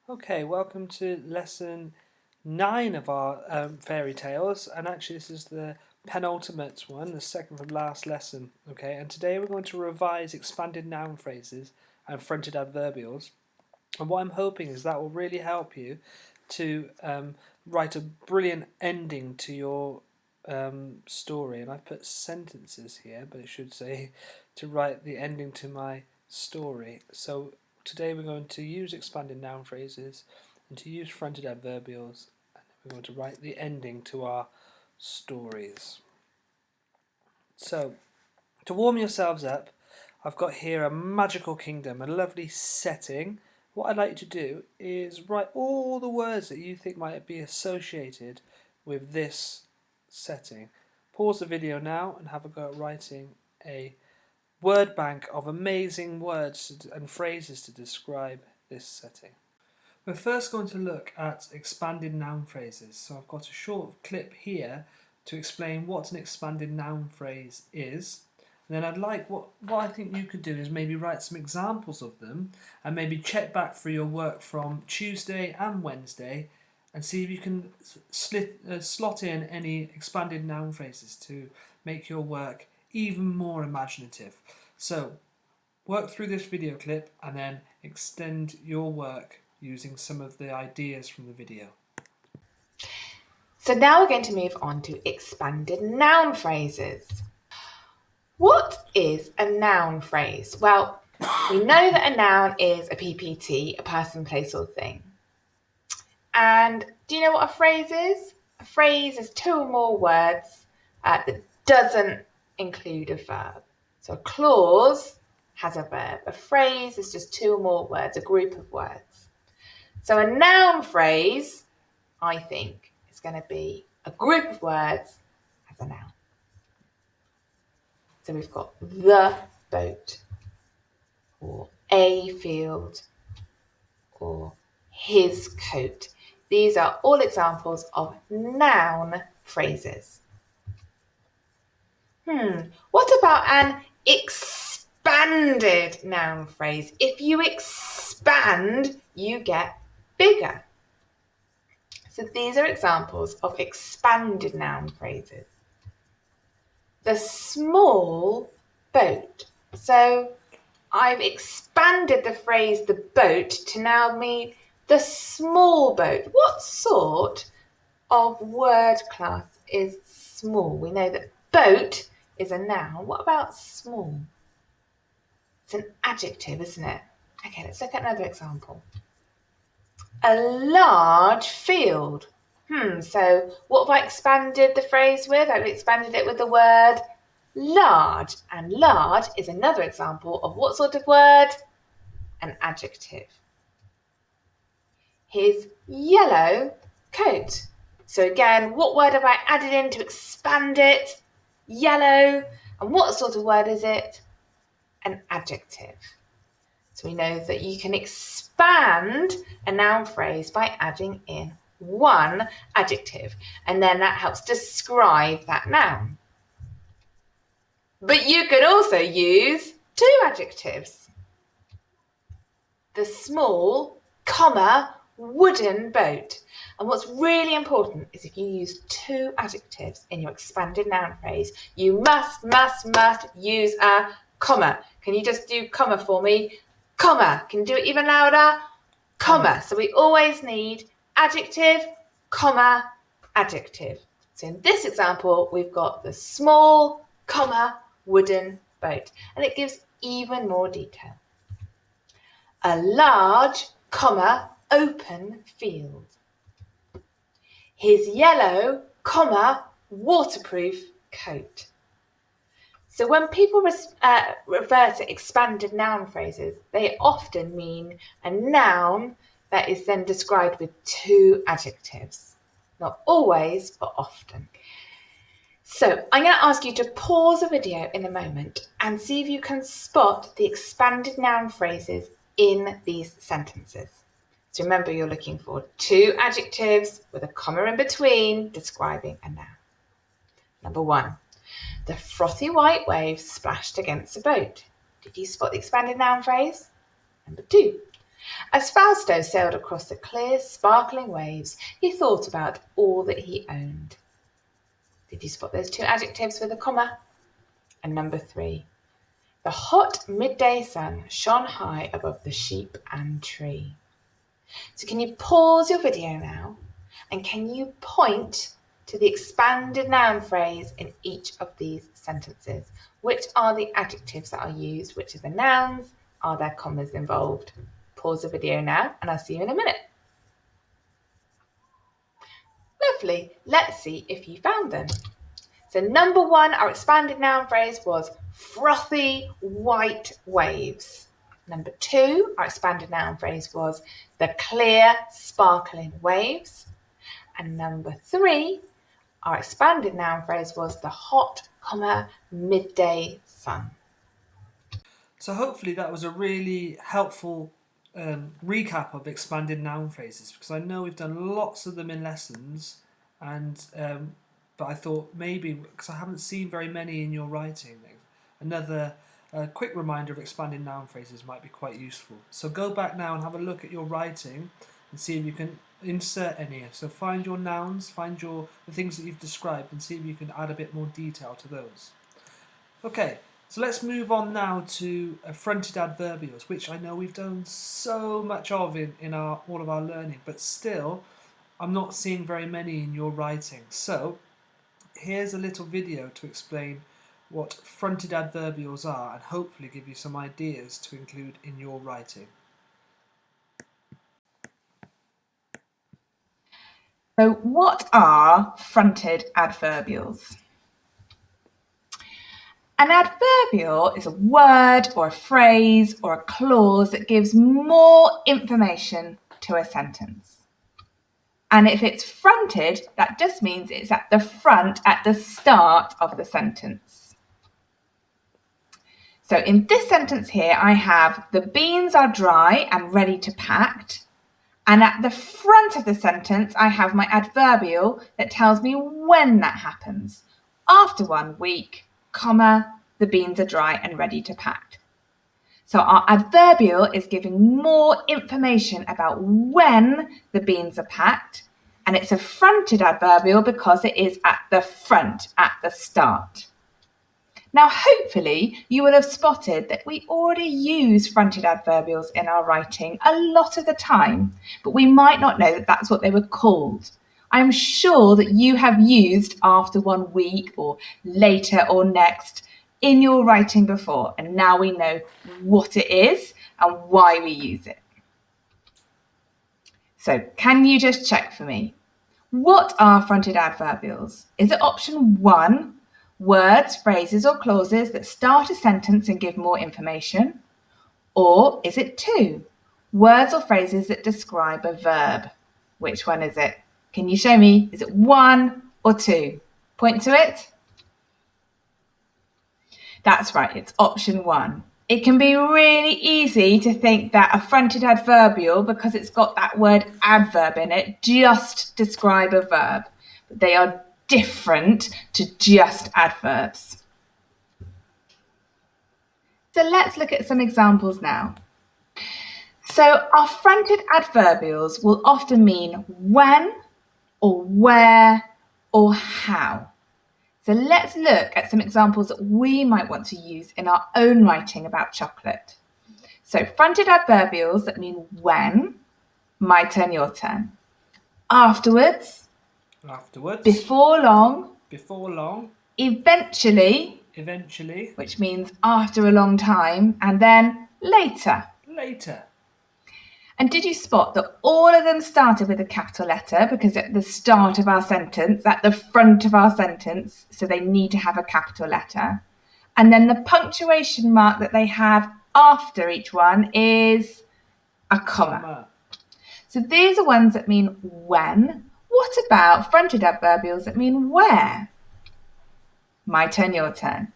Okay, welcome to lesson 9 of our fairy tales, and actually this is the penultimate one, the second from last lesson. Okay, and today we're going to revise expanded noun phrases and fronted adverbials. And what I'm hoping is that will really help you to write a brilliant ending to your story. And I've put sentences here, but it should say to write the ending to my story. So today we're going to use expanded noun phrases and to use fronted adverbials, and then we're going to write the ending to our stories. So to warm yourselves up, I've got here a magical kingdom, a lovely setting. What I'd like you to do is write all the words that you think might be associated with this setting. Pause the video now and have a go at writing a word bank of amazing words and phrases to describe this setting. We're first going to look at expanded noun phrases. So I've got a short clip here to explain what an expanded noun phrase is. And then I'd like what I think you could do is maybe write some examples of them and maybe check back for your work from Tuesday and Wednesday and see if you can slot in any expanded noun phrases to make your work even more imaginative. So work through this video clip and then extend your work using some of the ideas from the video. So now we're going to move on to expanded noun phrases. What is a noun phrase? Well, we know that a noun is a PPT, a person, place or thing. And do you know what a phrase is? A phrase is two or more words that doesn't include a verb. So a clause has a verb. A phrase is just two or more words, a group of words. So a noun phrase, I think, is going to be a group of words as a noun. So we've got the boat, or a field, or his coat. These are all examples of noun phrases. What about an expanded noun phrase? If you expand, you get bigger. So these are examples of expanded noun phrases. The small boat. So I've expanded the phrase the boat to now mean the small boat. What sort of word class is small? We know that boat is a noun. What about small? It's an adjective, isn't it? Okay, let's look at another example. A large field. So what have I expanded the phrase with? I've expanded it with the word large. And large is another example of what sort of word? An adjective. His yellow coat. So again, what word have I added in to expand it? Yellow. And what sort of word is it? An adjective. So we know that you can expand a noun phrase by adding in one adjective, and then that helps describe that noun. But you could also use two adjectives. The small, wooden boat. And what's really important is if you use two adjectives in your expanded noun phrase, you must use a comma. Can you just do comma for me? Comma. Can you do it even louder? Comma. So we always need adjective, comma, adjective. So in this example, we've got the small, wooden boat. And it gives even more detail. A large, open field. His yellow, waterproof coat. So when people refer to expanded noun phrases, they often mean a noun that is then described with two adjectives. Not always, but often. So I'm going to ask you to pause the video in a moment and see if you can spot the expanded noun phrases in these sentences. So remember, you're looking for two adjectives with a comma in between describing a noun. Number one, the frothy white waves splashed against the boat. Did you spot the expanded noun phrase? Number two, As Fausto sailed across the clear, sparkling waves, he thought about all that he owned. Did you spot those 2 adjectives with a comma? And number 3. The hot midday sun shone high above the sheep and tree. So can you pause your video now and can you point to the expanded noun phrase in each of these sentences? Which are the adjectives that are used? Which are the nouns? Are there commas involved? Pause the video now and I'll see you in a minute. Lovely. Let's see if you found them. So number 1, our expanded noun phrase was frothy white waves. Number 2, our expanded noun phrase was the clear, sparkling waves. And number 3, our expanded noun phrase was the hot, midday sun. So hopefully that was a really helpful recap of expanded noun phrases, because I know we've done lots of them in lessons, and but I thought maybe, because I haven't seen very many in your writing, another quick reminder of expanded noun phrases might be quite useful. So go back now and have a look at your writing and see if you can insert any. So find your nouns, find the things that you've described, and see if you can add a bit more detail to those. Okay, so let's move on now to fronted adverbials, which I know we've done so much of in all of our learning, but still I'm not seeing very many in your writing. So here's a little video to explain what fronted adverbials are and hopefully give you some ideas to include in your writing. So what are fronted adverbials? An adverbial is a word or a phrase or a clause that gives more information to a sentence. And if it's fronted, that just means it's at the front, at the start of the sentence. So in this sentence here, I have the beans are dry and ready to pack. And at the front of the sentence, I have my adverbial that tells me when that happens. After 1 week, comma, the beans are dry and ready to pack. So our adverbial is giving more information about when the beans are packed, and it's a fronted adverbial because it is at the front, at the start. Now, hopefully, you will have spotted that we already use fronted adverbials in our writing a lot of the time, but we might not know that that's what they were called. I'm sure that you have used after 1 week or later or next in your writing before, and now we know what it is and why we use it. So can you just check for me? What are fronted adverbials? Is it option 1, words, phrases or clauses that start a sentence and give more information? Or is it 2, words or phrases that describe a verb? Which one is it? Can you show me? Is it 1 or 2? Point to it. That's right, it's option 1. It can be really easy to think that a fronted adverbial, because it's got that word adverb in it, just describe a verb. But they are different to just adverbs. So let's look at some examples now. So our fronted adverbials will often mean when or where or how. So let's look at some examples that we might want to use in our own writing about chocolate. So fronted adverbials that mean when, my turn, your turn. Afterwards. Afterwards. Before long. Before long. Eventually. Eventually. Which means after a long time. And then later. Later. And did you spot that all of them started with a capital letter because at the start of our sentence, at the front of our sentence, so they need to have a capital letter. And then the punctuation mark that they have after each one is a comma. So these are ones that mean when. What about fronted adverbials that mean where? My turn, your turn.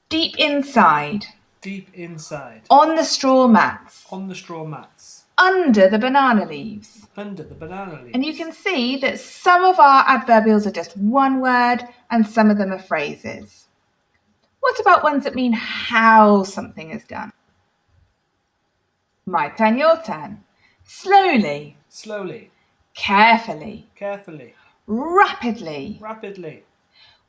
Deep inside. Deep inside. On the straw mats. On the straw mats. Under the banana leaves. Under the banana leaves. And you can see that some of our adverbials are just one word and some of them are phrases. What about ones that mean how something is done? My turn, your turn. Slowly. Slowly. Carefully. Carefully. Rapidly. Rapidly.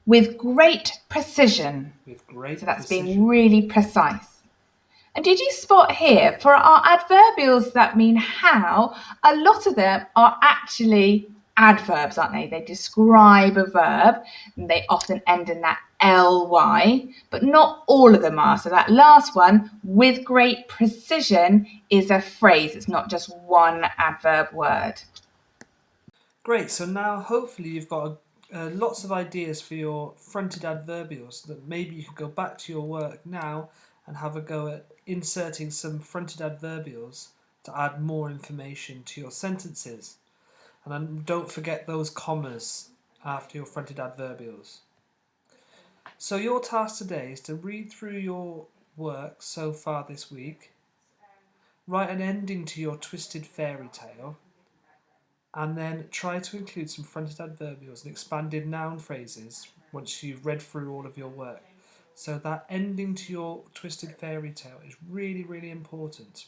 With great precision. With great So that's precision. being really precise. And did you spot here, for our adverbials that mean how, a lot of them are actually adverbs, aren't they? They describe a verb, and they often end in that ly, but not all of them are. So that last one, with great precision, is a phrase. It's not just one adverb word. Great, so now hopefully you've got lots of ideas for your fronted adverbials that maybe you can go back to your work now and have a go at inserting some fronted adverbials to add more information to your sentences. And then don't forget those commas after your fronted adverbials. So your task today is to read through your work so far this week, write an ending to your twisted fairy tale, and then try to include some fronted adverbials and expanded noun phrases once you've read through all of your work. So that ending to your twisted fairy tale is really, really important.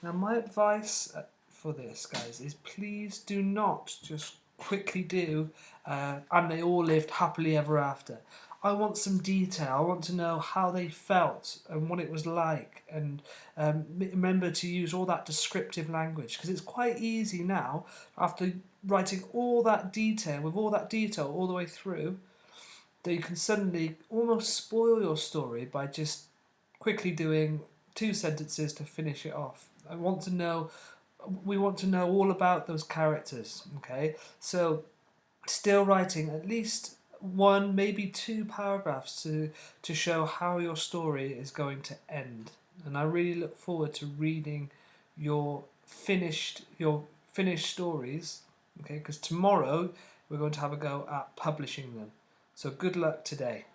Now, my advice for this, guys, is please do not just quickly do and they all lived happily ever after. I want some detail. I want to know how they felt and what it was like. And remember to use all that descriptive language, because it's quite easy now, after writing all that detail, with all that detail all the way through, that you can suddenly almost spoil your story by just quickly doing 2 sentences to finish it off. We want to know all about those characters, okay? So still writing at least 1, maybe 2 paragraphs to show how your story is going to end. And I really look forward to reading your finished stories, okay? Because tomorrow we're going to have a go at publishing them. So good luck today.